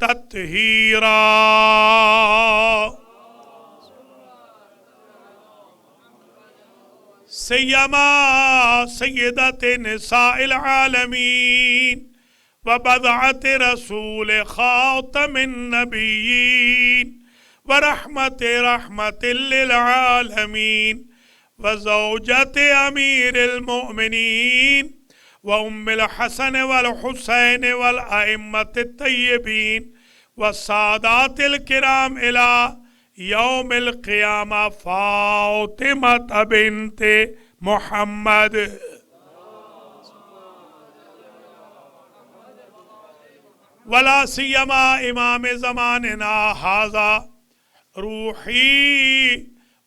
تطہیرا. سیما سیدت نساء العالمین وبضعت رسول خاتم النبیین ورحمت رحمت للعالمین وزوجت امیر المؤمنین وام الحسن والحسین والائمة الطیبین والسادات الکرام الى یوم القیامہ فاطمہ بنت محمد. ولا سیما امام زماننا ھذا روحی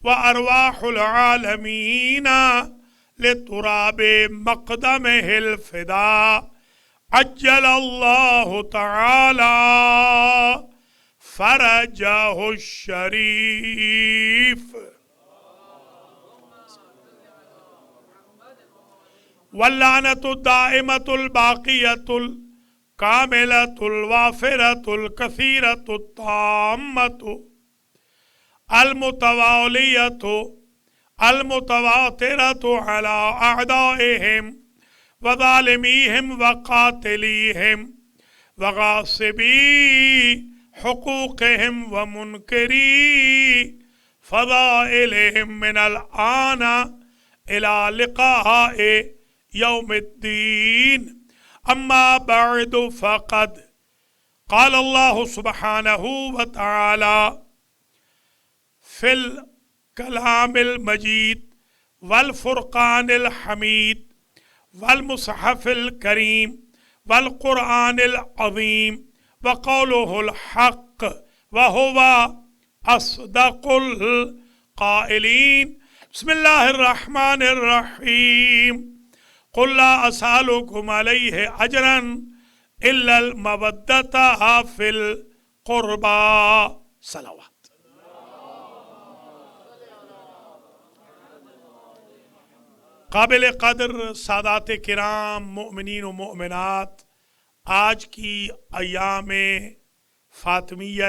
و ارواح العالمین لتراب مقدمہ الفدا عجل اللہ تعالی فرجہ الشریف. واللعنۃ الدائمۃ الباقیۃ الکاملۃ الوافرۃ الکثیرۃ التامۃ المتوالیۃ المتواترۃ علی اعدائہم وظالمیہم وقاتلیہم وغاصبی حقوقہم ومنکری فضائلہم من الآن الى لقاء یوم الدین. اما بعد فقد قال اللہ سبحانہ وتعالی فی الکلام المجید والفرقان الحمید والمصحف الکریم والقرآن العظیم وقولہ الحق وہو اصدق القائلین. بسم اللہ الرحمن الرحیم. قل لا اسألکم علیہ اجرا الا المودۃ فی القربى. صلوات. قابل قدر سادات کرام مؤمنین و مؤمنات، آج کی ایام فاطمیہ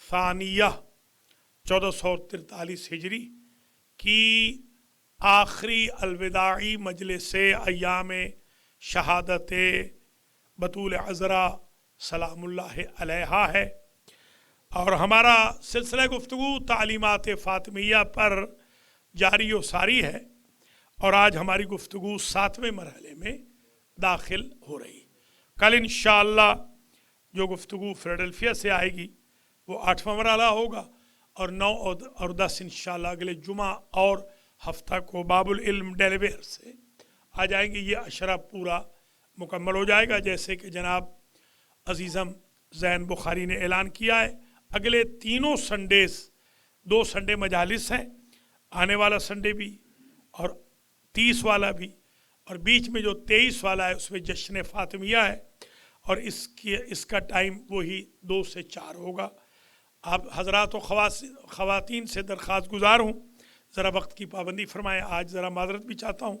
ثانیہ 1443 ہجری کی آخری الوداعی مجلس ایام شہادت بطول عذرا سلام اللہ علیہا ہے، اور ہمارا سلسلہ گفتگو تعلیمات فاطمیہ پر جاری و ساری ہے، اور آج ہماری گفتگو 7ویں مرحلے میں داخل ہو رہی. کل انشاءاللہ جو گفتگو فیلڈلفیا سے آئے گی وہ 8واں مرحلہ ہوگا، اور 9 اور 10 انشاءاللہ اگلے جمعہ اور ہفتہ کو باب العلم ڈیلیویر سے آ جائیں گے. یہ عشرہ پورا مکمل ہو جائے گا، جیسے کہ جناب عزیزم زین بخاری نے اعلان کیا ہے. اگلے تینوں سنڈیز، 2 سنڈے مجالس ہیں، آنے والا سنڈے بھی اور 30 والا بھی، اور بیچ میں جو 23 والا ہے اس میں جشن فاطمیہ ہے، اور اس کا ٹائم وہی 2 سے 4 ہوگا. آپ حضرات و خواتین سے درخواست گزار ہوں ذرا وقت کی پابندی فرمائیں. آج ذرا معذرت بھی چاہتا ہوں،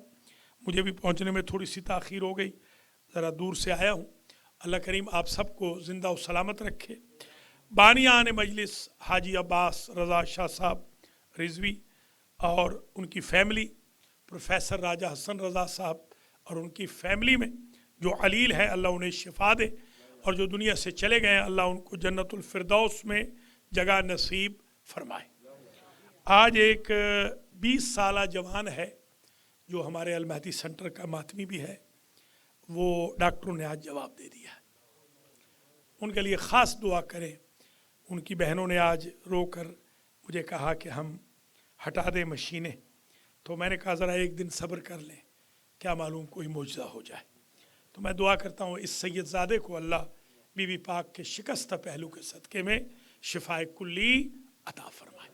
مجھے بھی پہنچنے میں تھوڑی سی تاخیر ہو گئی، ذرا دور سے آیا ہوں. اللہ کریم آپ سب کو زندہ و سلامت رکھے. بانیان مجلس حاجی عباس رضا شاہ صاحب رضوی اور ان کی فیملی، پروفیسر راجہ حسن رضا صاحب اور ان کی فیملی میں جو علیل ہے، اللہ انہیں شفا دے، اور جو دنیا سے چلے گئے ہیں اللہ ان کو جنت الفردوس میں جگہ نصیب فرمائے. آج ایک 20 سالہ جوان ہے جو ہمارے المہدی سینٹر کا ماتمی بھی ہے، وہ ڈاکٹروں نے آج جواب دے دیا ہے. ان کے لیے خاص دعا کریں. ان کی بہنوں نے آج رو کر مجھے کہا کہ ہم ہٹا دیں مشینیں، تو میں نے کہا ذرا ایک دن صبر کر لیں، کیا معلوم کوئی معجزہ ہو جائے. تو میں دعا کرتا ہوں اس سید زادے کو اللہ بی بی پاک کے شکستہ پہلو کے صدقے میں شفائے کلی عطا فرمائے.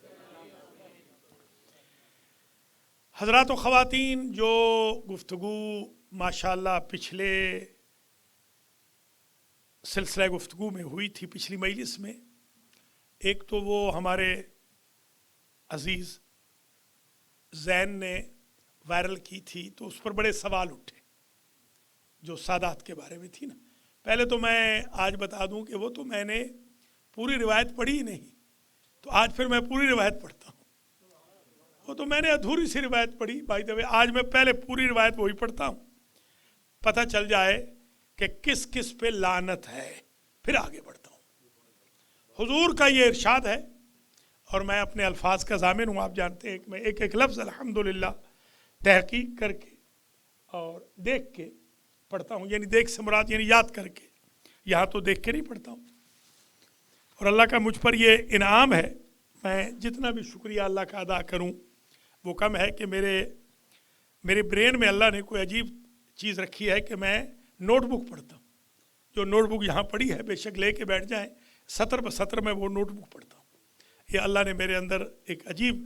حضرات و خواتین، جو گفتگو ماشاءاللہ پچھلے سلسلہ گفتگو میں ہوئی تھی پچھلی مجلس میں، ایک تو وہ ہمارے عزیز زین نے وائرل کی تھی، تو اس پر بڑے سوال اٹھے جو سادات کے بارے میں تھی نا، پہلے تو میں آج بتا دوں کہ وہ تو میں نے پوری روایت پڑھی ہی نہیں، تو آج پھر میں پوری روایت پڑھتا ہوں۔ وہ تو میں نے ادھوری سی روایت پڑھی، بائی دا وے آج میں پہلے پوری روایت وہی پڑھتا ہوں، پتہ چل جائے کہ کس کس پہ لعنت ہے، پھر آگے بڑھتا ہوں۔ حضور کا یہ ارشاد ہے، اور میں اپنے الفاظ کا ضامن ہوں، آپ جانتے ہیں کہ میں ایک ایک لفظ الحمدللہ تحقیق کر کے اور دیکھ کے پڑھتا ہوں، یعنی دیکھ سے مراد یعنی یاد کر کے، یہاں تو دیکھ کے نہیں پڑھتا ہوں۔ اور اللہ کا مجھ پر یہ انعام ہے، میں جتنا بھی شکریہ اللہ کا ادا کروں وہ کم ہے کہ میرے برین میں اللہ نے کوئی عجیب چیز رکھی ہے کہ میں نوٹ بک پڑھتا ہوں۔ جو نوٹ بک یہاں پڑھی ہے بے شک لے کے بیٹھ جائیں، سطر بہ سطر میں وہ نوٹ بک پڑھتا ہوں۔ یہ اللہ نے میرے اندر ایک عجیب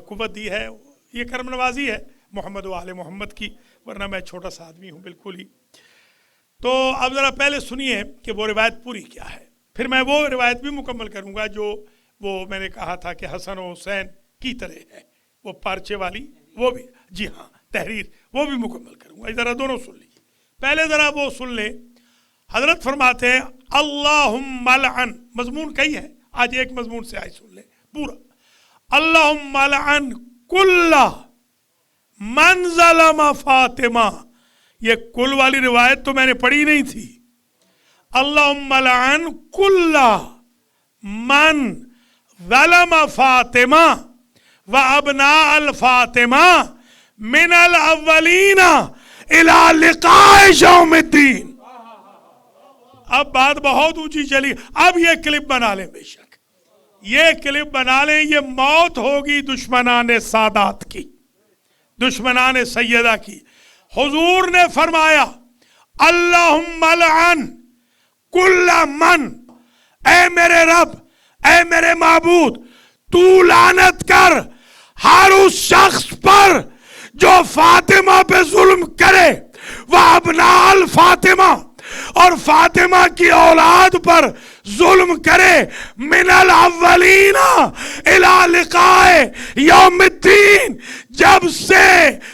قوت دی ہے، یہ کرم نوازی ہے محمد و آل محمد کی، ورنہ میں چھوٹا سا آدمی ہوں بالکل ہی۔ تو اب ذرا پہلے سنیے کہ وہ روایت پوری کیا ہے، پھر میں وہ روایت بھی مکمل کروں گا جو وہ میں نے کہا تھا کہ حسن و حسین کی طرح ہے، وہ پارچے والی، وہ بھی، جی ہاں تحریر، وہ بھی مکمل کروں گا۔ ذرا دونوں سن لیجیے، پہلے ذرا وہ سن لیں۔ حضرت فرماتے ہیں اللہم لعن، مضمون کئی ہے، آج ایک مضمون سے آج سن لیں پورا۔ اللہم لعن کل من ظلم فاطمہ، یہ کل والی روایت تو میں نے پڑھی نہیں تھی۔ اللہم لعن کل من ظلم فاطمہ و ابناء الفاطمہ من الاولین الى لقاء یوم الدین۔ اب بات بہت اونچی چلی، اب یہ کلپ بنا لیں، بے شک یہ کلپ بنا لیں، یہ موت ہوگی دشمنان سادات کی، دشمنان سیدہ کی۔ حضور نے فرمایا اللہم لعن کل من، اے میرے رب، اے میرے معبود، تو لعنت کر ہر اس شخص پر جو فاطمہ پہ ظلم کرے، وہ ابناء الفاطمہ، اور فاطمہ کی اولاد پر ظلم کرے، من الاولین الى لقاء یوم الدین، جب سے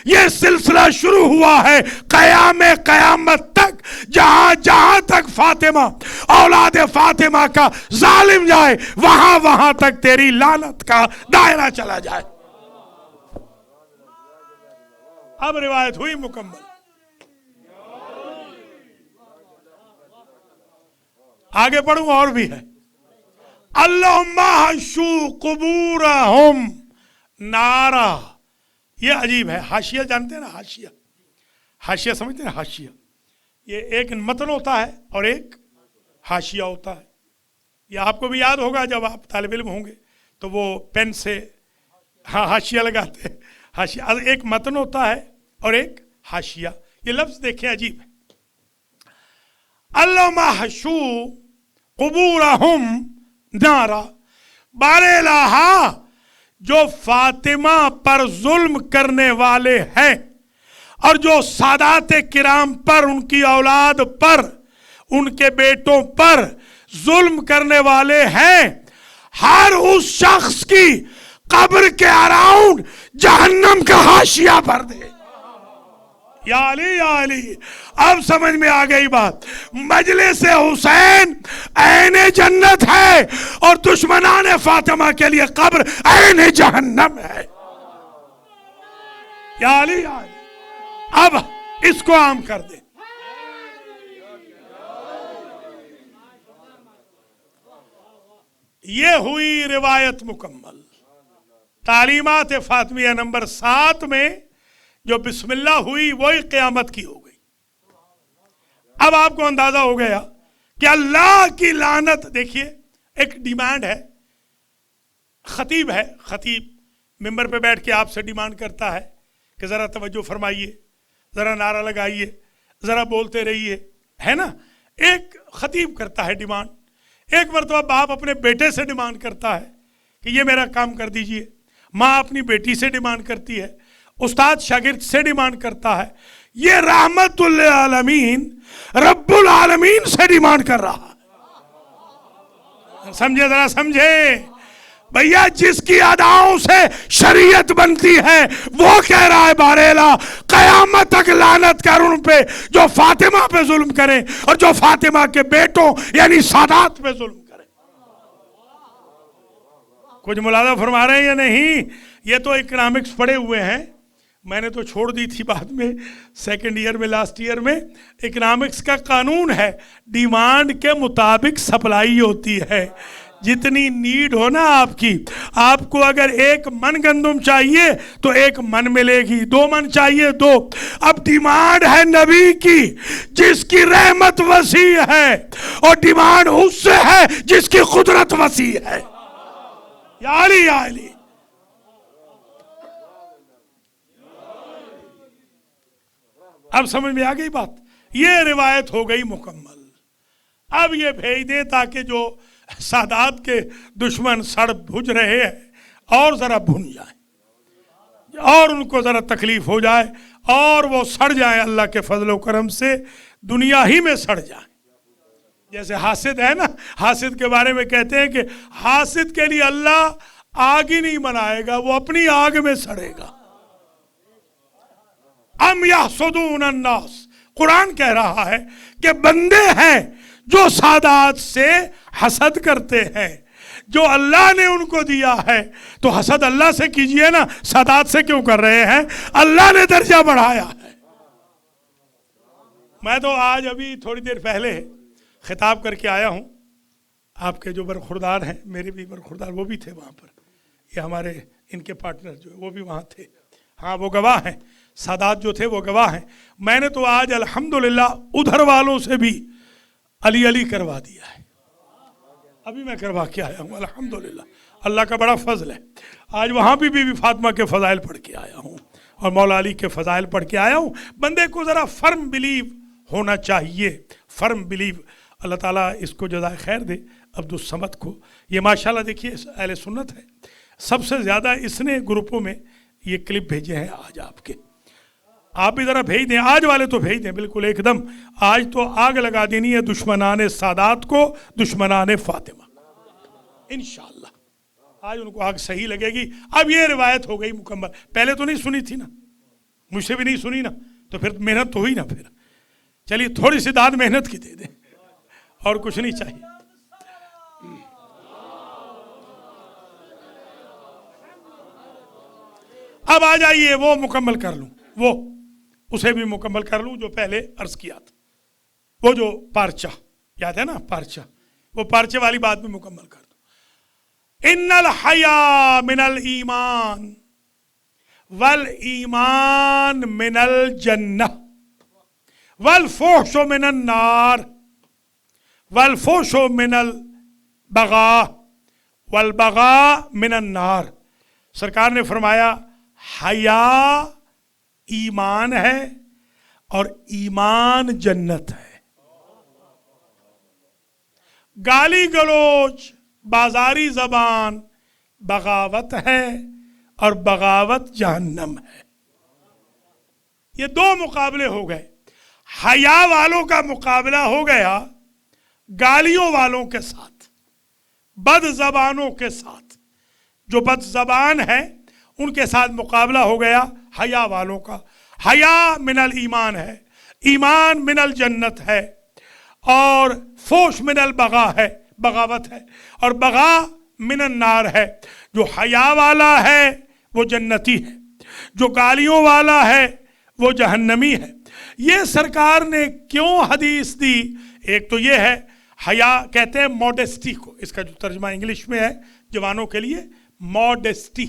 یہ سلسلہ شروع ہوا ہے قیامت تک، جہاں جہاں تک فاطمہ اولاد فاطمہ کا ظالم جائے، وہاں وہاں تک تیری لعنت کا دائرہ چلا جائے۔ اب روایت ہوئی مکمل، آگے پڑھوں اور بھی ہے۔ اللہم احشو قبورہم نارا، یہ عجیب ہے، حاشیہ جانتے ہیں نا، حاشیہ، حاشیہ سمجھتے ہیں؟ حاشیہ یہ ایک متن ہوتا ہے اور ایک حاشیہ ہوتا ہے۔ یہ آپ کو بھی یاد ہوگا، جب آپ طالب علم ہوں گے تو وہ پین سے حاشیہ لگاتے ہیں۔ حاشیہ ایک متن ہوتا ہے اور ایک حاشیہ، یہ لفظ دیکھیں عجیب ہے۔ اللہم احشو قبورہم نارا، بار الہا جو فاطمہ پر ظلم کرنے والے ہیں اور جو سادات کرام پر، ان کی اولاد پر، ان کے بیٹوں پر ظلم کرنے والے ہیں، ہر اس شخص کی قبر کے اراؤنڈ جہنم کا حاشیہ بھر دے۔ یا علی یا علی، اب سمجھ میں آ گئی بات۔ مجلس حسین عین جنت ہے اور دشمنان فاطمہ کے لیے قبر عین جہنم ہے۔ یا علی یا علی، اب اس کو عام کر دیں۔ یہ ہوئی روایت مکمل۔ تعلیمات فاطمیہ نمبر 7 میں جو بسم اللہ ہوئی وہی قیامت کی ہو گئی۔ اب آپ کو اندازہ ہو گیا کہ اللہ کی لعنت، دیکھیے ایک ڈیمانڈ ہے، خطیب ہے، خطیب ممبر پہ بیٹھ کے آپ سے ڈیمانڈ کرتا ہے کہ ذرا توجہ فرمائیے، ذرا نعرہ لگائیے، ذرا بولتے رہیے، ہے نا؟ ایک خطیب کرتا ہے ڈیمانڈ۔ ایک مرتبہ باپ اپنے بیٹے سے ڈیمانڈ کرتا ہے کہ یہ میرا کام کر دیجئے، ماں اپنی بیٹی سے ڈیمانڈ کرتی ہے، استاد شاگرد سے ڈیمانڈ کرتا ہے، یہ رحمت للعالمین رب العالمین سے ڈیمانڈ کر رہا ہے۔ سمجھے، ذرا سمجھے، بھیا جس کی اداؤں سے شریعت بنتی ہے وہ کہہ رہا ہے باریلا قیامت تک لعنت کر ان پہ جو فاطمہ پہ ظلم کریں اور جو فاطمہ کے بیٹوں یعنی سادات پہ ظلم کریں. کچھ ملاحظہ فرما رہے ہیں یا نہیں؟ یہ تو اکنامکس پڑھے ہوئے ہیں، میں نے تو چھوڑ دی تھی بعد میں سیکنڈ ایئر میں لاسٹ ایئر میں. اکنامکس کا قانون ہے ڈیمانڈ کے مطابق سپلائی ہوتی ہے. جتنی نیڈ ہو نا آپ کو اگر 1 من گندم چاہیے تو 1 من ملے گی، 2 من چاہیے 2. اب ڈیمانڈ ہے نبی کی جس کی رحمت وسیع ہے اور ڈیمانڈ اس سے ہے جس کی قدرت وسیع ہے. یا علی یا علی. اب سمجھ میں آ گئی بات؟ یہ روایت ہو گئی مکمل. اب یہ بھیج دیں تاکہ جو سادات کے دشمن سڑ بھج رہے ہیں اور ذرا بھن جائیں اور ان کو ذرا تکلیف ہو جائے اور وہ سڑ جائیں اللہ کے فضل و کرم سے دنیا ہی میں سڑ جائیں. جیسے حاسد ہے نا، حاسد کے بارے میں کہتے ہیں کہ حاسد کے لیے اللہ آگ ہی نہیں بنائے گا، وہ اپنی آگ میں سڑے گا. ام یحسدون الناس، قرآن کہہ رہا ہے کہ بندے ہیں جو سادات سے حسد کرتے ہیں. جو اللہ نے ان کو دیا ہے تو حسد اللہ سے کیجئے نا، سادات سے کیوں کر رہے ہیں؟ اللہ نے درجہ بڑھایا ہے. میں تو آج ابھی تھوڑی دیر پہلے خطاب کر کے آیا ہوں. آپ کے جو برخوردار ہیں، میرے بھی برخوردار، وہ بھی تھے وہاں پر. یہ ہمارے ان کے پارٹنر جو وہ بھی وہاں تھے. ہاں وہ گواہ ہیں، سادات جو تھے وہ گواہ ہیں. میں نے تو آج الحمدللہ ادھر والوں سے بھی علی علی کروا دیا ہے. ابھی میں کروا کے آیا ہوں الحمدللہ، اللہ کا بڑا فضل ہے. آج وہاں بھی بی بی فاطمہ کے فضائل پڑھ کے آیا ہوں اور مولا علی کے فضائل پڑھ کے آیا ہوں. بندے کو ذرا فرم بلیو ہونا چاہیے، فرم بلیو. اللہ تعالیٰ اس کو جزائے خیر دے عبدالصمد کو. یہ ماشاءاللہ دیکھیے اہل سنت ہے، سب سے زیادہ اس نے گروپوں میں یہ کلپ بھیجے ہیں آج آپ کے. آپ بھی ذرا بھیج دیں، آج والے تو بھیج دیں بالکل ایک دم. آج تو آگ لگا دینی ہے دشمنان سادات کو، دشمنان فاطمہ. انشاءاللہ آج ان کو آگ صحیح لگے گی. اب یہ روایت ہو گئی مکمل. پہلے تو نہیں سنی تھی نا، مجھ سے بھی نہیں سنی نا، تو پھر محنت تو ہوئی نا. پھر چلیے تھوڑی سی داد محنت کی دے دیں اور کچھ نہیں چاہیے. اب آ جائیے وہ مکمل کر لوں، وہ اسے بھی مکمل کر لوں جو پہلے عرض کیا تھا. وہ جو پارچہ یاد ہے نا، پارچہ، وہ پارچے والی بات بھی مکمل کر دوں. ان الحیا من الایمان والایمان من الجنہ والفحش من النار والفحش من البغاء والبغاء من النار. سرکار نے فرمایا حیا ایمان ہے اور ایمان جنت ہے. گالی گلوچ بازاری زبان بغاوت ہے اور بغاوت جہنم ہے. یہ 2 مقابلے ہو گئے. حیا والوں کا مقابلہ ہو گیا گالیوں والوں کے ساتھ، بد زبانوں کے ساتھ. جو بد زبان ہیں ان کے ساتھ مقابلہ ہو گیا حیا والوں کا. حیا من الایمان ہے، ایمان من الجنت ہے، اور فوش من البغا ہے، بغاوت ہے، اور بغا من النار ہے. جو حیا والا ہے وہ جنتی ہے، جو گالیوں والا ہے وہ جہنمی ہے. یہ سرکار نے کیوں حدیث دی؟ ایک تو یہ ہے حیا کہتے ہیں موڈیسٹی کو، اس کا جو ترجمہ انگلش میں ہے جوانوں کے لیے موڈیسٹی،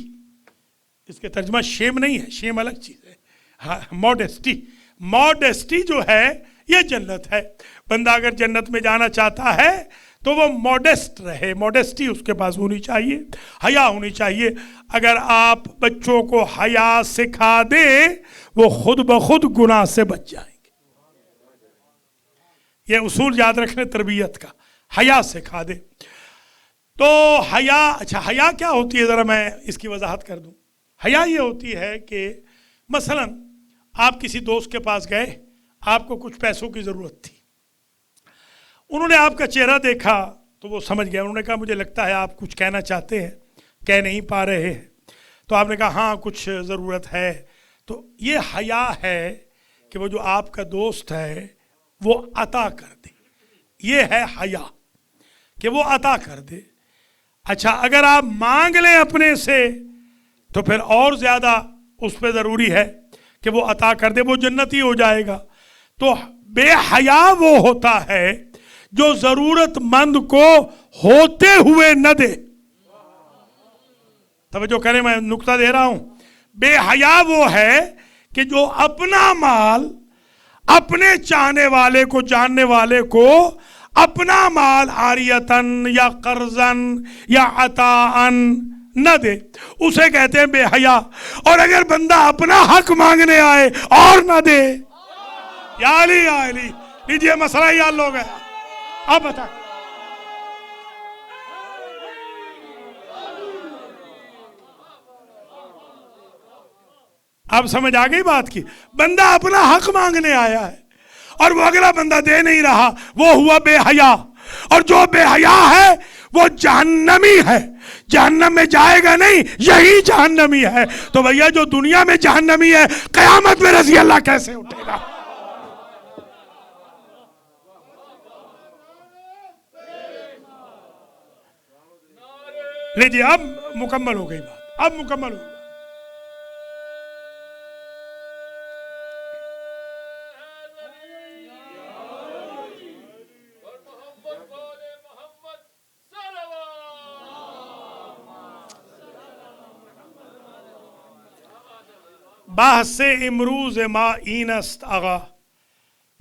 اس کے ترجمہ شیم نہیں ہے، شیم الگ چیز ہے. موڈیسٹی جو ہے یہ جنت ہے. بندہ اگر جنت میں جانا چاہتا ہے تو وہ موڈیسٹ رہے، موڈیسٹی اس کے پاس ہونی چاہیے، حیا ہونی چاہیے. اگر آپ بچوں کو حیا سکھا دیں وہ خود بخود گناہ سے بچ جائیں گے. یہ اصول یاد رکھنے تربیت کا، حیا سکھا دیں. تو حیا، اچھا حیا کیا ہوتی ہے ذرا میں اس کی وضاحت کر دوں. حیا یہ ہوتی ہے کہ مثلا آپ کسی دوست کے پاس گئے، آپ کو کچھ پیسوں کی ضرورت تھی، انہوں نے آپ کا چہرہ دیکھا تو وہ سمجھ گیا، انہوں نے کہا مجھے لگتا ہے آپ کچھ کہنا چاہتے ہیں کہہ نہیں پا رہے ہیں. تو آپ نے کہا ہاں کچھ ضرورت ہے. تو یہ حیا ہے کہ وہ جو آپ کا دوست ہے وہ عطا کر دے. یہ ہے حیا کہ وہ عطا کر دے. اچھا اگر آپ مانگ لیں اپنے سے تو پھر اور زیادہ اس پہ ضروری ہے کہ وہ عطا کر دے, وہ جنتی ہو جائے گا. تو بے حیا وہ ہوتا ہے جو ضرورت مند کو ہوتے ہوئے نہ دے. توجہ کریں, میں نقطہ دے رہا ہوں. بے حیا وہ ہے کہ جو اپنا مال اپنے چاہنے والے کو, جاننے والے کو اپنا مال عاریتن یا قرضن یا عطاءن نہ دے, اسے کہتے ہیں بے حیا. اور اگر بندہ اپنا حق مانگنے آئے اور نہ دے, یا علی یا علی, لیجئے مسئلہ ہی حل ہو گیا. اب بتا اب سمجھ آ گئی بات کی. بندہ اپنا حق مانگنے آیا ہے اور وہ اگلا بندہ دے نہیں رہا, وہ ہوا بے حیا. اور جو بے حیا ہے وہ جہنمی ہے, جہنم میں جائے گا نہیں, یہی جہنمی ہے. تو بھیا جو دنیا میں جہنمی ہے قیامت میں رضی اللہ کیسے اٹھے گا؟ لیجیے اب مکمل ہو گئی بات, اب مکمل ہو گئی. بحث امروز ما این است آقا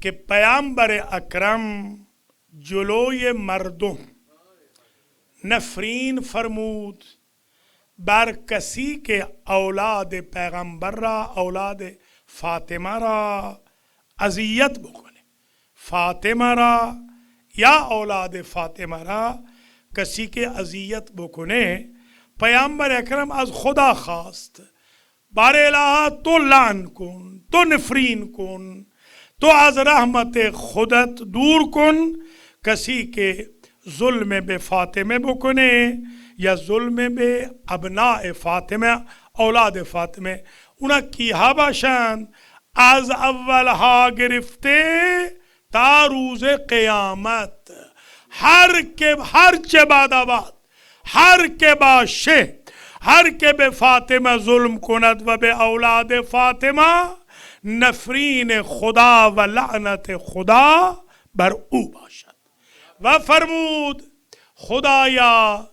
کہ پیامبر اکرم جلوی مردم نفرین فرمود بر کسی که اولاد پیغمبر را, اولاد فاطمه را اذیت بکنه. فاطمه را یا اولاد فاطمه را کسی که اذیت بکنه, پیامبر اکرم از خدا خواست بار الہ تو لعن کن, تو نفرین کن, تو از رحمت خودت دور کن. کسی کے ظلم به فاطمه بکنه یا ظلم به ابناء فاطمه, اولاد فاطمه. اونا کیها باشند؟ از اولها گرفته تا روز قیامت, هر چه بعد هر که باشه, ہر کے بے فاطمہ ظلم کند و بے اولاد فاطمہ, نفرین خدا و لعنت خدا بر او باشد. و فرمود خدایا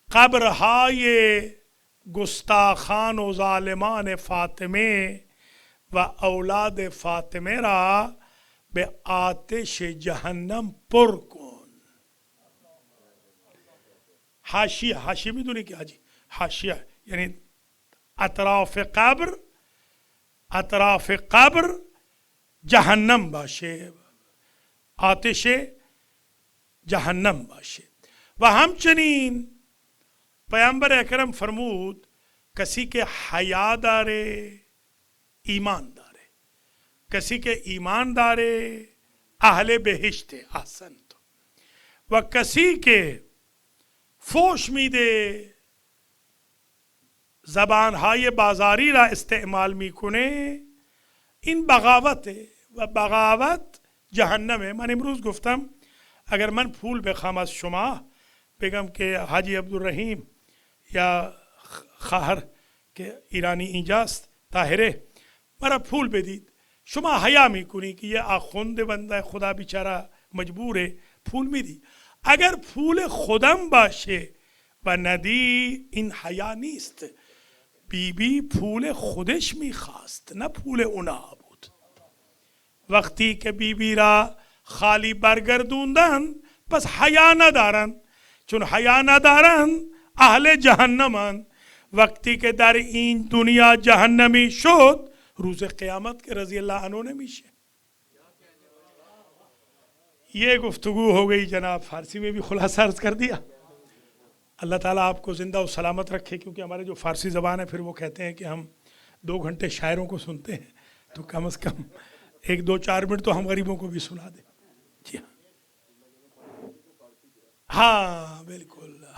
قبرهای گستاخان و ظالمان فاطمه و اولاد فاطمه را به آتش جهنم پر کن. حاشیہ, حاشیہ بھی دونی کیا جی, حاشیہ یعنی اطراف قبر جہنم باشه, آتش جهنم باشه. و همچنین پیامبر اکرم فرمود کسی که حیا داره ایمان داره, کسی که ایمان داره اهل بهشت. احسنت. و کسی که فوش میده, زبانهای بازاری را استعمال میکنه, این بغاوته و بغاوت جهنمه. من امروز گفتم اگر من پول بخوام از شما بگم که حاجی عبدالرحیم یا خواهر که ایرانی اینجاست طاهره مرا پول بدید, شما حیا میکنی که یه آخوند بنده خدا بیچاره مجبوره پول میدی. اگر پول خودم باشه و ندی این حیا نیست. بی پول خودش میخواست نه پول اونا بود. وقتی که بی را خالی برگردوندن پس حیا ندارن, چون حیا ندارن اهل جهنمن. وقتی که در این دنیا جهنمی شد روز قیامت کے رضی اللہ عنہ نمیشه. یہ گفتگو ہو گئی جناب, فارسی میں بھی خلاصہ عرض کر دیا. اللہ تعالیٰ آپ کو زندہ و سلامت رکھے, کیونکہ ہمارے جو فارسی زبان ہے پھر وہ کہتے ہیں کہ ہم 2 گھنٹے شاعروں کو سنتے ہیں, تو کم از کم 1-2-4 منٹ تو ہم غریبوں کو بھی سنا دیں. جی ہاں بالکل.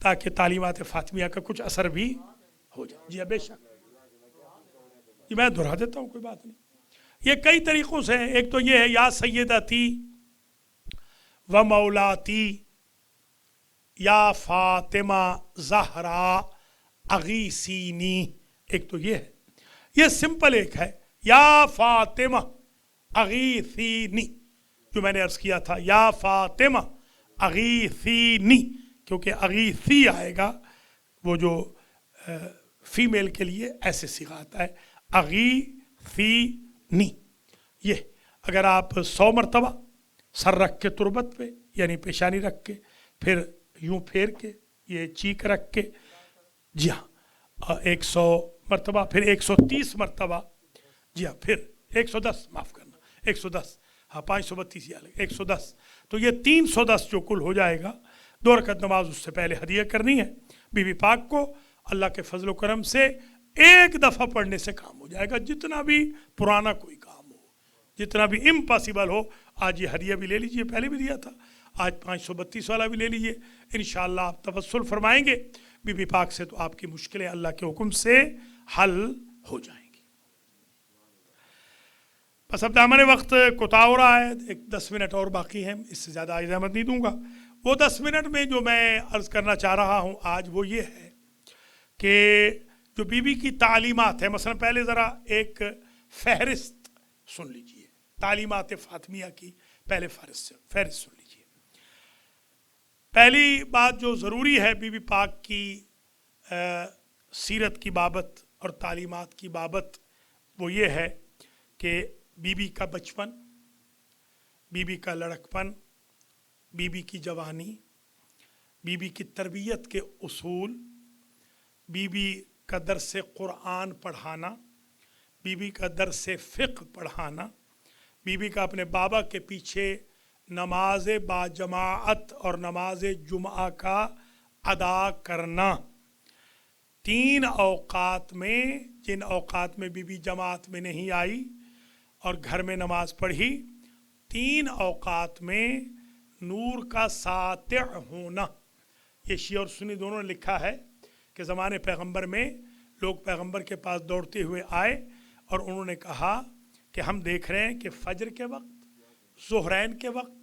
تاکہ تعلیمات فاطمیہ کا کچھ اثر بھی ہو جائے. جی بے شک جی میں دہرا دیتا ہوں، کوئی بات نہیں. یہ کئی طریقوں سے ہے. ایک تو یہ ہے یا سیدتی و مولاتی یا فاطمہ زہرا اغیثینی، ایک تو یہ ہے. یہ سمپل ایک ہے یا فاطمہ اغیثینی، جو میں نے عرض کیا تھا یا فاطمہ اغیثینی، کیونکہ اغیثی آئے گا وہ جو فیمیل کے لیے ایسے صیغہ آتا ہے اغیثینی. یہ اگر آپ 100 مرتبہ سر رکھ کے تربت پہ، یعنی پیشانی رکھ کے، پھر یوں پھیر کے یہ چیک رکھ کے، جی ہاں 100 مرتبہ، پھر 130 مرتبہ، جی ہاں پھر 110، معاف کرنا 110، ہاں 532 یہ الگ 110، تو یہ 310 جو کل ہو جائے گا. 2 رکعت نماز اس سے پہلے ہدیہ کرنی ہے بی بی پاک کو. اللہ کے فضل و کرم سے ایک دفعہ پڑھنے سے کام ہو جائے گا، جتنا بھی پرانا کوئی کام ہو، جتنا بھی امپاسبل ہو. آج یہ ہدیہ بھی لے لیجئے، پہلے بھی دیا تھا، آج 532 والا بھی لے لیجئے. انشاءاللہ آپ توسل فرمائیں گے بی بی پاک سے تو آپ کی مشکلیں اللہ کے حکم سے حل ہو جائیں گی. بس اب دامن وقت کوتا ہو رہا ہے، ایک 10 منٹ اور باقی ہیں، اس سے زیادہ اجازت نہیں دوں گا. وہ 10 منٹ میں جو میں عرض کرنا چاہ رہا ہوں آج وہ یہ ہے کہ جو بی بی کی تعلیمات ہیں، مثلا پہلے ذرا ایک فہرست سن لیجئے تعلیمات فاطمیہ کی، پہلے فہرست سن لیجئے. پہلی بات جو ضروری ہے بی بی پاک کی سیرت کی بابت اور تعلیمات کی بابت وہ یہ ہے کہ بی بی کا بچپن، بی بی کا لڑکپن، بی بی کی جوانی، بی بی کی تربیت کے اصول، بی بی کا درس قرآن پڑھانا، بی بی کا درس فقہ پڑھانا، بی بی کا اپنے بابا کے پیچھے نماز با جماعت اور نماز جمعہ کا ادا کرنا. 3 اوقات میں، جن اوقات میں بی بی جماعت میں نہیں آئی اور گھر میں نماز پڑھی، 3 اوقات میں نور کا ساطع ہونا. یہ شیعہ اور سنی دونوں نے لکھا ہے کہ زمانے پیغمبر میں لوگ پیغمبر کے پاس دوڑتے ہوئے آئے اور انہوں نے کہا کہ ہم دیکھ رہے ہیں کہ فجر کے وقت، ظہرین کے وقت،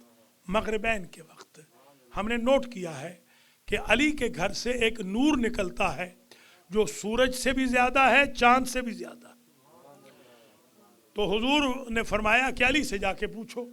مغربین کے وقت ہم نے نوٹ کیا ہے کہ علی کے گھر سے ایک نور نکلتا ہے جو سورج سے بھی زیادہ ہے، چاند سے بھی زیادہ. تو حضور نے فرمایا کہ علی سے جا کے پوچھو.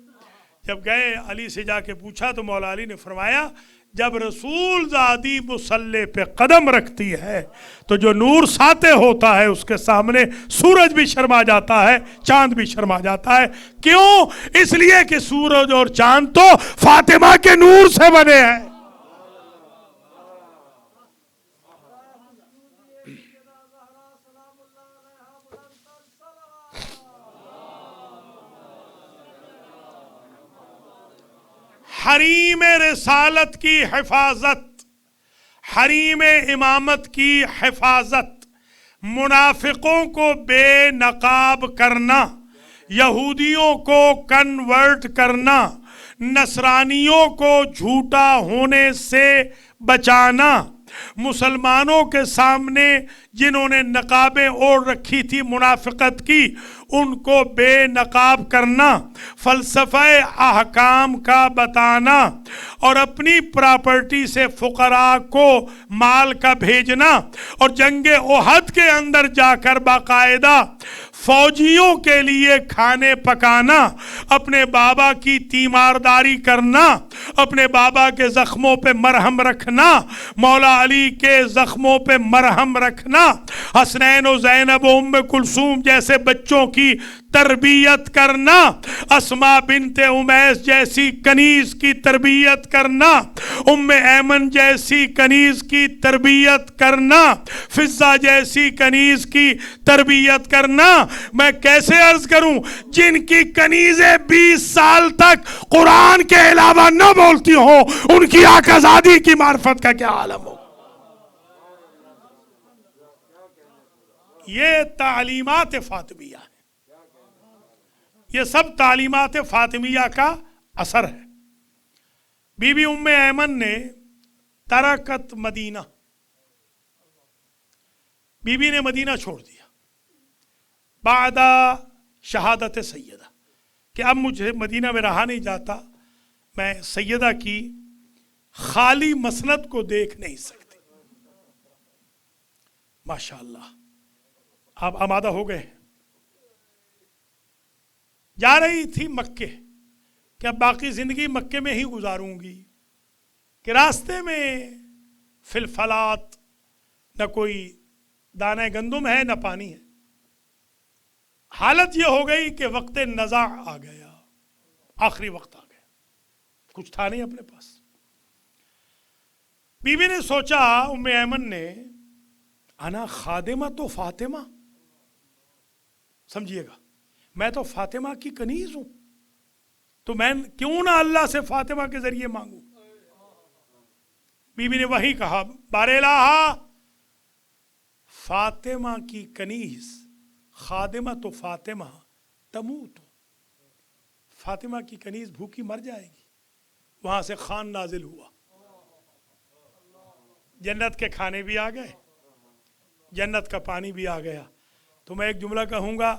جب گئے علی سے جا کے پوچھا تو مولا علی نے فرمایا جب رسول زادی مصلی پہ قدم رکھتی ہے تو جو نور ساطع ہوتا ہے اس کے سامنے سورج بھی شرما جاتا ہے، چاند بھی شرما جاتا ہے. کیوں؟ اس لیے کہ سورج اور چاند تو فاطمہ کے نور سے بنے ہیں. حریم رسالت کی حفاظت، حریم امامت کی حفاظت، منافقوں کو بے نقاب کرنا، یہودیوں کو کنورٹ کرنا، نصرانیوں کو جھوٹا ہونے سے بچانا، مسلمانوں کے سامنے جنہوں نے نقابیں اوڑھ رکھی تھی منافقت کی ان کو بے نقاب کرنا، فلسفہ احکام کا بتانا اور اپنی پراپرٹی سے فقراء کو مال کا بھیجنا اور جنگ احد کے اندر جا کر باقاعدہ فوجیوں کے لیے کھانے پکانا، اپنے بابا کی تیمارداری کرنا، اپنے بابا کے زخموں پہ مرہم رکھنا، مولا علی کے زخموں پہ مرہم رکھنا، حسنین و زینب و ام کلثوم جیسے بچوں کی تربیت کرنا، اسماء بنت امیس جیسی کنیز کی تربیت کرنا، ام ایمن جیسی کنیز کی تربیت کرنا، فضہ جیسی کنیز کی تربیت کرنا. میں کیسے عرض کروں جن کی کنیزیں 20 سال تک قرآن کے علاوہ نہ بولتی ہوں ان کی آقازادی کی معرفت کا کیا عالم ہو. یہ تعلیمات فاطمیہ ہے، یہ سب تعلیمات فاطمیہ کا اثر ہے. بی بی ام ایمن نے ترکت مدینہ، بی بی نے مدینہ چھوڑ دیا بعد شہادت سیدہ، کہ اب مجھے مدینہ میں رہا نہیں جاتا، میں سیدہ کی خالی مسند کو دیکھ نہیں سکتی۔ ماشاءاللہ، آپ آمادہ ہو گئے، جا رہی تھی مکے کہ اب باقی زندگی مکے میں ہی گزاروں گی، کہ راستے میں فی الفلات نہ کوئی دانہ گندم ہے نہ پانی ہے۔ حالت یہ ہو گئی کہ وقت نزاع آ گیا، آخری وقت آ گیا، کچھ تھا نہیں اپنے پاس۔ بی بی نے سوچا، ام ایمن نے، انا خادمہ تو فاطمہ، سمجھیے گا، میں تو فاطمہ کی کنیز ہوں، تو میں کیوں نہ اللہ سے فاطمہ کے ذریعے مانگوں۔ بی بی نے وہی کہا، بار الہ، فاطمہ کی کنیز، خادمہ تو فاطمہ تموت، فاطمہ کی کنیز بھوکی مر جائے گی۔ وہاں سے خوان نازل ہوا، جنت کے کھانے بھی آ گئے، جنت کا پانی بھی آ گیا۔ تو میں ایک جملہ کہوں گا،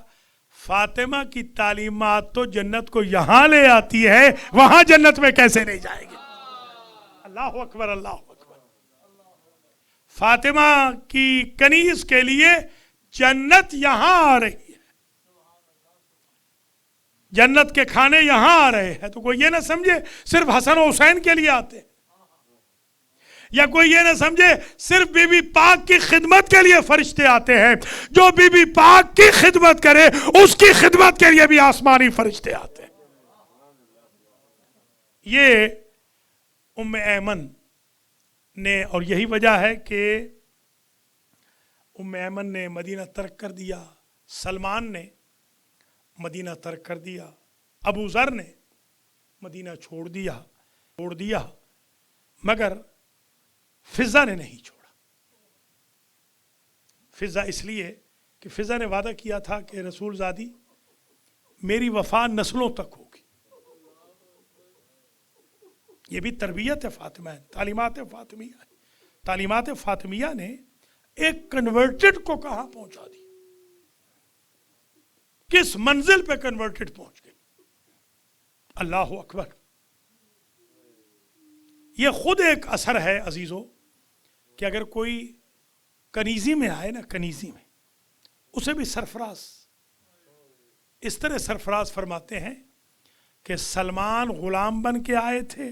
فاطمہ کی تعلیمات تو جنت کو یہاں لے آتی ہے، وہاں جنت میں کیسے نہیں جائے گی؟ اللہ اکبر، اللہ اکبر۔ فاطمہ کی کنیز کے لیے جنت یہاں آ رہی ہے، جنت کے کھانے یہاں آ رہے ہیں۔ تو کوئی یہ نہ سمجھے صرف حسن و حسین کے لیے آتے ہیں، یا کوئی یہ نہ سمجھے صرف بی بی پاک کی خدمت کے لیے فرشتے آتے ہیں۔ جو بی بی پاک کی خدمت کرے اس کی خدمت کے لیے بھی آسمانی فرشتے آتے ہیں۔ یہ ام ایمن نے، اور یہی وجہ ہے کہ ام ایمن نے مدینہ ترک کر دیا، سلمان نے مدینہ ترک کر دیا، ابو ذر نے مدینہ چھوڑ دیا، مگر فضہ نے نہیں چھوڑا۔ فضہ اس لیے کہ فضہ نے وعدہ کیا تھا کہ رسول زادی میری وفا نسلوں تک ہوگی۔ یہ بھی تربیت فاطمہ ہے، تعلیمات فاطمیہ ہے۔ تعلیمات فاطمیہ نے ایک کنورٹڈ کو کہاں پہنچا دی، کس منزل پہ کنورٹڈ پہنچ گئی۔ اللہ اکبر۔ یہ خود ایک اثر ہے عزیزو، کہ اگر کوئی کنیزی میں آئے نا، کنیزی میں، اسے بھی سرفراز اس طرح سرفراز فرماتے ہیں کہ سلمان غلام بن کے آئے تھے،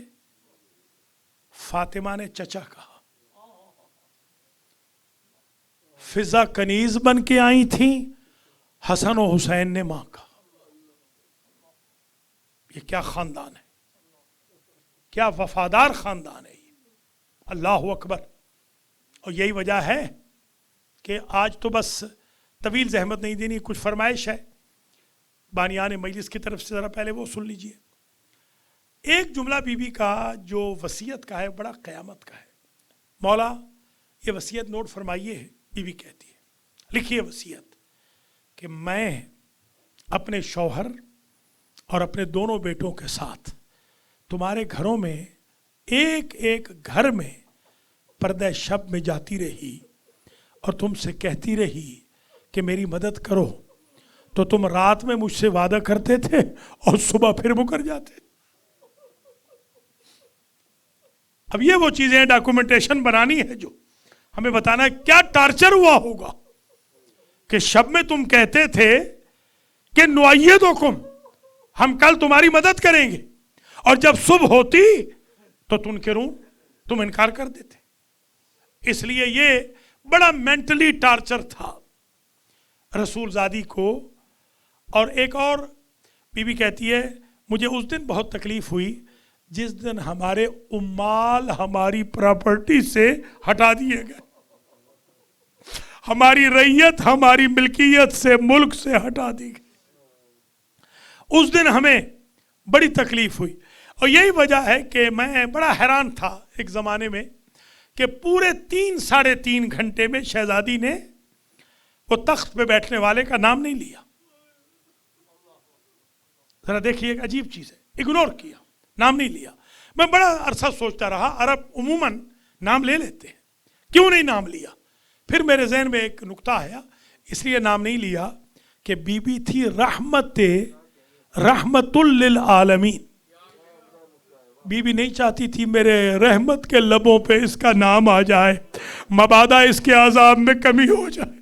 فاطمہ نے چچا کہا، فضہ کنیز بن کے آئی تھیں، حسن و حسین نے ماں کہا۔ یہ کیا خاندان ہے، کیا وفادار خاندان ہے یہ، اللہ اکبر۔ اور یہی وجہ ہے کہ آج تو بس طویل زحمت نہیں دینی، کچھ فرمائش ہے بانیان مجلس کی طرف سے، ذرا پہلے وہ سن لیجئے۔ ایک جملہ بی بی کا جو وصیت کا ہے بڑا قیامت کا ہے۔ مولا یہ وصیت نوٹ فرمائیے، بی بی کہتی ہے، لکھیے وصیت، کہ میں اپنے شوہر اور اپنے دونوں بیٹوں کے ساتھ تمہارے گھروں میں ایک ایک گھر میں پردہ شب میں جاتی رہی اور تم سے کہتی رہی کہ میری مدد کرو، تو تم رات میں مجھ سے وعدہ کرتے تھے اور صبح پھر مکر جاتے۔ اب یہ وہ چیزیں ڈاکومنٹیشن بنانی ہے جو ہمیں بتانا ہے کیا ٹارچر ہوا ہوگا کہ شب میں تم کہتے تھے کہ نؤیدکم، ہم کل تمہاری مدد کریں گے، اور جب صبح ہوتی تو تم انکار کر دیتے۔ اس لیے یہ بڑا مینٹلی ٹارچر تھا رسول زادی کو۔ اور ایک اور بی بی کہتی ہے، مجھے اس دن بہت تکلیف ہوئی جس دن ہمارے امال ہماری پراپرٹی سے ہٹا دیے گئے، ہماری ریت ہماری ملکیت سے، ملک سے ہٹا دی گئی۔ اس دن ہمیں بڑی تکلیف ہوئی۔ اور یہی وجہ ہے کہ میں بڑا حیران تھا ایک زمانے میں کہ پورے 3-3.5 گھنٹے میں شہزادی نے وہ تخت پہ بیٹھنے والے کا نام نہیں لیا۔ ذرا دیکھیے، ایک عجیب چیز ہے، اگنور کیا، نام نہیں لیا۔ میں بڑا عرصہ سوچتا رہا، عرب عموماً نام لے لیتے ہیں، کیوں نہیں نام لیا؟ پھر میرے ذہن میں ایک نقطہ آیا، اس لیے نام نہیں لیا کہ بی بی تھی رحمت للعالمین. بی بی نہیں چاہتی تھی میرے رحمت کے لبوں پہ اس کا نام آ جائے، مبادا اس کے عذاب میں کمی ہو جائے.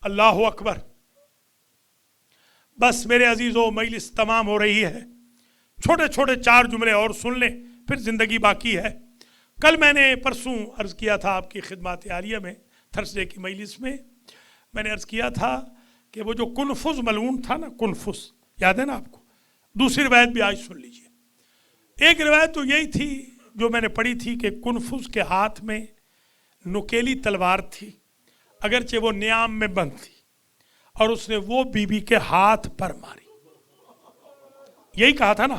اللہ اکبر. بس میرے عزیزو، مجلس تمام ہو رہی ہے. چھوٹے چھوٹے 4 جملے اور سن لیں، پھر زندگی باقی ہے. کل میں نے پرسوں عرض کیا تھا آپ کی خدمات عالیہ میں، تھرسڈے کی مجلس میں نے عرض کیا تھا کہ وہ جو کنفس ملعون تھا نا، کنفس یاد ہے نا آپ کو؟ دوسری روایت بھی آج سن لیجئے. ایک روایت تو یہی تھی جو میں نے پڑھی تھی کہ کنفس کے ہاتھ میں نکیلی تلوار تھی، اگرچہ وہ نیام میں بند تھی، اور اس نے وہ بی بی کے ہاتھ پر ماری. یہی کہا تھا نا.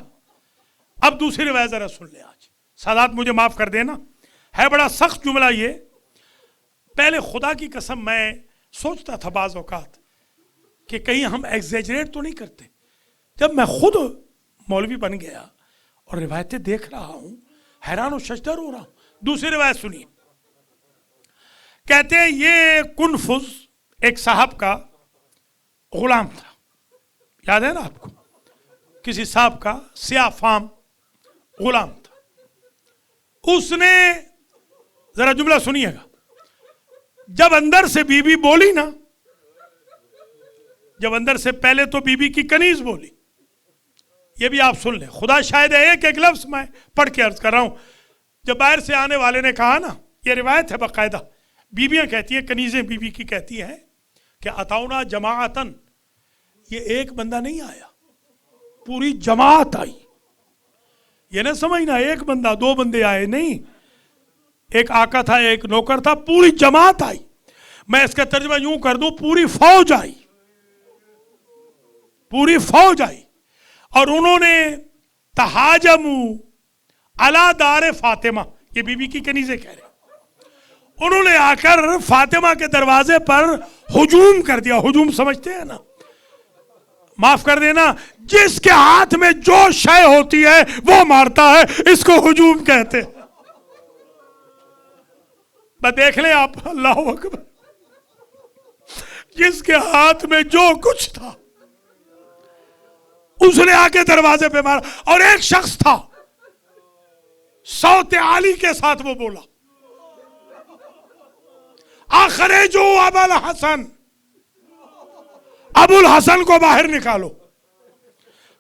اب دوسری روایت ذرا سن لیں. آج سادات مجھے معاف کر دینا، ہے بڑا سخت جملہ یہ. پہلے خدا کی قسم میں سوچتا تھا بعض اوقات کہ کہیں ہم ایگزیجریٹ تو نہیں کرتے. جب میں خود مولوی بن گیا اور روایتیں دیکھ رہا ہوں، حیران و ششدر ہو رہا ہوں. دوسری روایت سنیے. کہتے ہیں یہ کنفس ایک صاحب کا غلام تھا، یاد ہے نا آپ کو؟ کسی صاحب کا سیاہ فام غلام تھا. اس نے، ذرا جملہ سنیے گا، جب اندر سے بی بی بولی نا، جب اندر سے پہلے تو بی بی کی کنیز بولی. یہ بھی آپ سن لیں، خدا شاید ہے ایک لفظ میں پڑھ کے عرض کر رہا ہوں. جب باہر سے آنے والے نے کہا نا، یہ روایت ہے باقاعدہ، بیویاں کہتی ہیں، کنیزیں بی بی کی کہتی ہیں کہ اتونا جماعتن، یہ ایک بندہ نہیں آیا، پوری جماعت آئی. یہ نہ سمجھنا ایک بندہ 2 بندے آئے، نہیں، ایک آقا تھا، ایک نوکر تھا، پوری جماعت آئی. میں اس کا ترجمہ یوں کر دوں، پوری فوج آئی، پوری فوج آئی. اور انہوں نے تہاجموا علی دار فاطمہ، یہ بی بی کی کنیزیں کہہ رہے ہیں، انہوں نے آ کر فاطمہ کے دروازے پر ہجوم کر دیا. ہجوم سمجھتے ہیں نا؟ معاف کر دینا، جس کے ہاتھ میں جو شے ہوتی ہے وہ مارتا ہے، اس کو ہجوم کہتے ہیں. بس دیکھ لیں آپ، اللہ اکبر. جس کے ہاتھ میں جو کچھ تھا اس نے آ کے دروازے پہ مارا. اور ایک شخص تھا، صوت عالی کے ساتھ وہ بولا، اخرجو ابا الحسن، ابو الحسن کو باہر نکالو.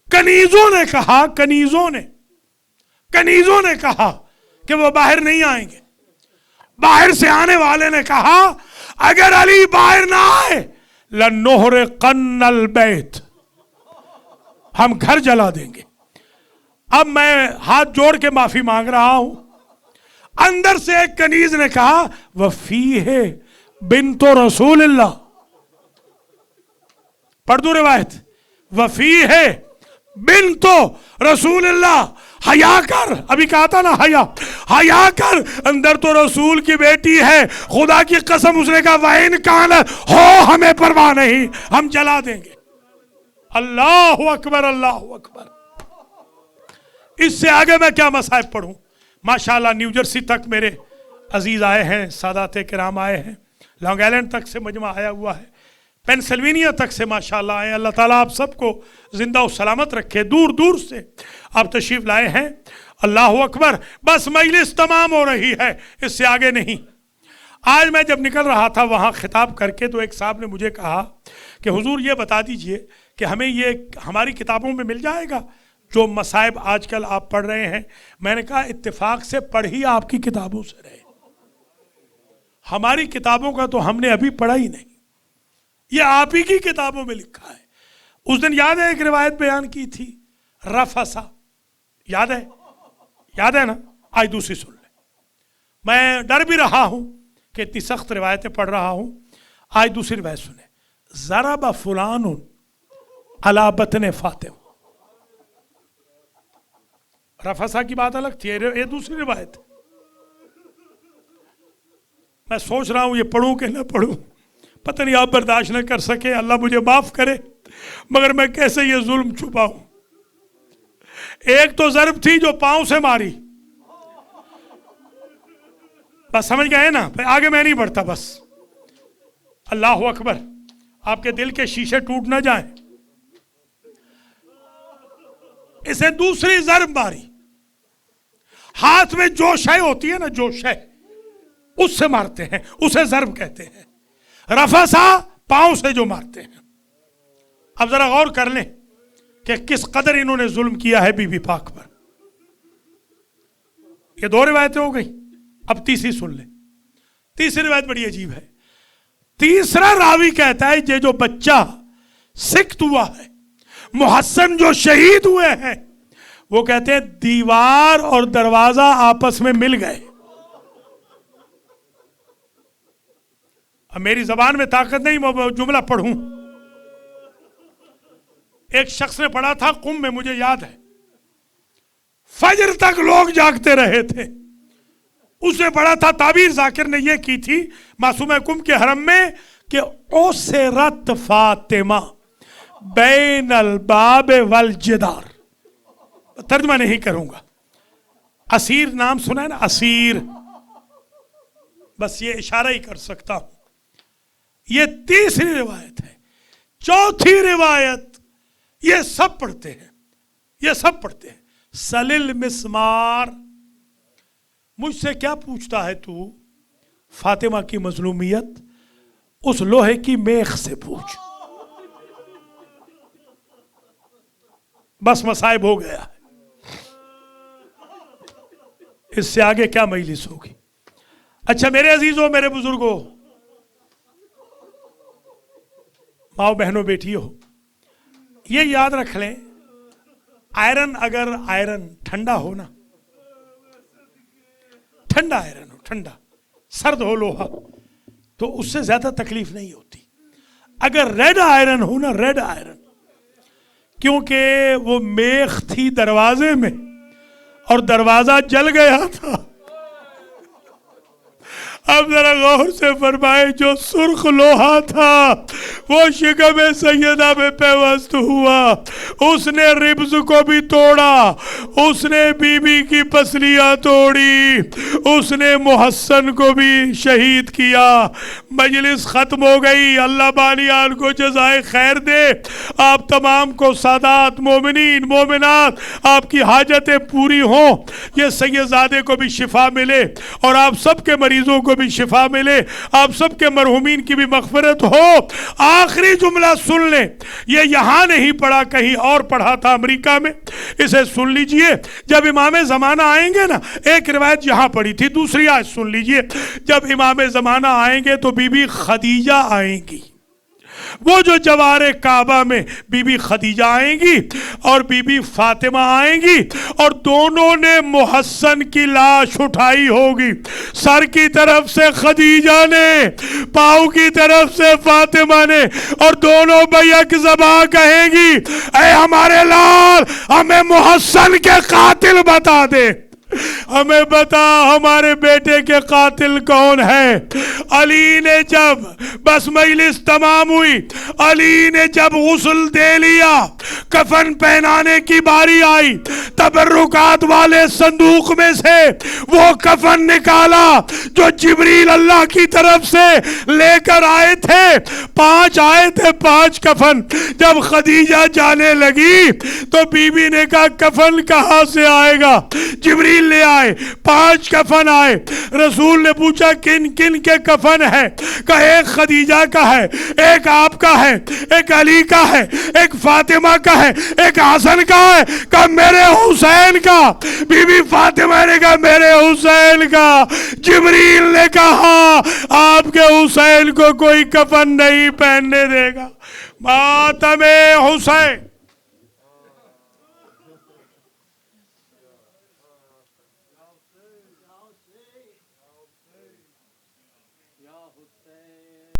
کنیزوں نے کہا، کنیزوں نے کہا کہ وہ باہر نہیں آئیں گے. باہر سے آنے والے نے کہا اگر علی باہر نہ آئے لنحرقن البیت، ہم گھر جلا دیں گے. اب میں ہاتھ جوڑ کے معافی مانگ رہا ہوں. اندر سے ایک کنیز نے کہا وفیہ بنت رسول اللہ، پڑھ دو روایت، وفیہ بنت رسول اللہ، حیا کر. ابھی کہا تھا نا حیا کر، اندر تو رسول کی بیٹی ہے. خدا کی قسم اس نے کہا وَإِنْ كَانَ، ہو ہمیں پرواہ نہیں، ہم جلا دیں گے. اللہ اکبر، اللہ اکبر. اس سے آگے میں کیا مصائب پڑھوں. ماشاءاللہ نیو جرسی تک میرے عزیز آئے ہیں، سادات کرام آئے ہیں، لانگ آئلینڈ تک سے مجمع آیا ہوا ہے، پینسلوینیا تک سے ماشاءاللہ آئے. اللہ تعالیٰ آپ سب کو زندہ و سلامت رکھے. دور دور سے آپ تشریف لائے ہیں. اللہ اکبر. بس مجلس تمام ہو رہی ہے، اس سے آگے نہیں. آج میں جب نکل رہا تھا وہاں خطاب کر کے، تو ایک صاحب نے مجھے کہا کہ حضور یہ بتا دیجئے کہ ہمیں یہ ہماری کتابوں میں مل جائے گا جو مصائب آج کل آپ پڑھ رہے ہیں. میں نے کہا اتفاق سے پڑھی آپ کی کتابوں سے رہے، ہماری کتابوں کا تو ہم نے ابھی پڑھا ہی نہیں، یہ آپ ہی کی کتابوں میں لکھا ہے. اس دن یاد ہے ایک روایت بیان کی تھی، رفسا، یاد ہے نا؟ آج دوسری سن لیں. میں ڈر بھی رہا ہوں کہ اتنی سخت روایتیں پڑھ رہا ہوں. آج دوسری روایت سنیں، ضرب فلان علی بطن فاطمہ. رفسا کی بات الگ تھی، یہ دوسری روایت. میں سوچ رہا ہوں یہ پڑھوں کہ نہ پڑھوں، پتہ نہیں آپ برداشت نہ کر سکے، اللہ مجھے معاف کرے، مگر میں کیسے یہ ظلم چھپاؤں. ایک تو ضرب تھی جو پاؤں سے ماری، بس سمجھ گئے نا، آگے میں نہیں بڑھتا، بس اللہ اکبر، آپ کے دل کے شیشے ٹوٹ نہ جائیں۔ اسے دوسری ضرب ماری، ہاتھ میں جو شے ہوتی ہے نا، جو شے اس سے مارتے ہیں، اسے ضرب کہتے ہیں۔ رفسا پاؤں سے جو مارتے ہیں۔ اب ذرا غور کر لیں کہ کس قدر انہوں نے ظلم کیا ہے بی بی پاک پر۔ یہ دو روایتیں ہو گئی، اب تیسری سن لیں۔ تیسری روایت بڑی عجیب ہے۔ تیسرا راوی کہتا ہے یہ جو بچہ سکت ہوا ہے، محسن جو شہید ہوئے ہیں، وہ کہتے ہیں دیوار اور دروازہ آپس میں مل گئے۔ اب میری زبان میں طاقت نہیں، میں جملہ پڑھوں۔ ایک شخص نے پڑھا تھا قم میں، مجھے یاد ہے، فجر تک لوگ جاگتے رہے تھے۔ اس نے پڑھا تھا، تعبیر ذاکر نے یہ کی تھی معصومہ قم کے حرم میں کہ اسرت فاطمہ بین الباب والجدار۔ ترجمہ نہیں کروں گا۔ اسیر نام سنا ہے نا، اسیر، بس یہ اشارہ ہی کر سکتا ہوں۔ یہ تیسری روایت ہے۔ چوتھی روایت یہ سب پڑھتے ہیں، یہ سب پڑھتے ہیں۔ سلل مسمار، مجھ سے کیا پوچھتا ہے تو؟ فاطمہ کی مظلومیت اس لوہے کی میخ سے پوچھ، بس مصائب ہو گیا ہے، اس سے آگے کیا مجلس ہوگی؟ اچھا میرے عزیزوں، میرے بزرگوں، ماؤ بہنوں بیٹیوں، یہ یاد رکھ لیں، آئرن اگر آئرن ٹھنڈا ہو نا، ٹھنڈا آئرن ہو، ٹھنڈا، سرد ہو لوہا، تو اس سے زیادہ تکلیف نہیں ہوتی۔ اگر ریڈ آئرن ہو نا، ریڈ آئرن، کیونکہ وہ میخ تھی دروازے میں اور دروازہ جل گیا تھا۔ اب ذرا غور سے فرمائے، جو سرخ لوہا تھا وہ شکم سیدہ میں پیوست ہوا، اس نے ربز کو بھی توڑا، اس نے بی بی کی پسلیاں توڑی، اس نے محسن کو بھی شہید کیا۔ مجلس ختم ہو گئی، اللہ بانیان کو جزائے خیر دے، آپ تمام کو سادات مومنین مومنات آپ کی حاجتیں پوری ہوں، یہ سیدزادے کو بھی شفا ملے اور آپ سب کے مریضوں کو بھی شفا ملے، آپ سب کے مرحومین کی بھی مغفرت ہو۔ آخری جملہ سن لیں، یہ یہاں نہیں پڑھا، کہیں اور پڑھا تھا امریکہ میں، اسے سن لیجئے۔ جب امام زمانہ آئیں گے نا، ایک روایت یہاں پڑھی تھی، دوسری آج سن لیجئے، جب امام زمانہ آئیں گے تو بی بی خدیجہ آئیں گی، وہ جو جوار کعبہ میں بی بی خدیجہ آئیں گی اور بی بی فاطمہ آئیں گی، اور دونوں نے محسن کی لاش اٹھائی ہوگی، سر کی طرف سے خدیجہ نے، پاؤں کی طرف سے فاطمہ نے، اور دونوں بیک زبان کہیں گی، اے ہمارے لال، ہمیں محسن کے قاتل بتا دے، ہمیں بتا ہمارے بیٹے کے قاتل کون ہے۔ علی نے جب بس مجلس تمام ہوئی، علی نے جب غسل دے لیا، کفن پہنانے کی باری آئی، تبرکات والے صندوق میں سے وہ کفن نکالا جو جبریل اللہ کی طرف سے لے کر آئے تھے، 5 آئے تھے، 5 کفن۔ جب خدیجہ جانے لگی تو بی بی نے کہا کفن کہاں سے آئے گا؟ جبریل لے آئے، 5 کفن آئے۔ رسول نے پوچھا کن کن کے کفن ہے؟ کہا ایک خدیجہ کا ہے، ایک آپ کا ہے، ایک علی کا ہے، ایک فاطمہ کا ہے، ایک حسن کا ہے۔ کہا میرے حسین کا۔ بی بی فاطمہ نے کہا میرے حسین کا۔ جبریل نے کہا آپ کے حسین کو کوئی کفن نہیں پہننے دے گا۔ ماتم حسین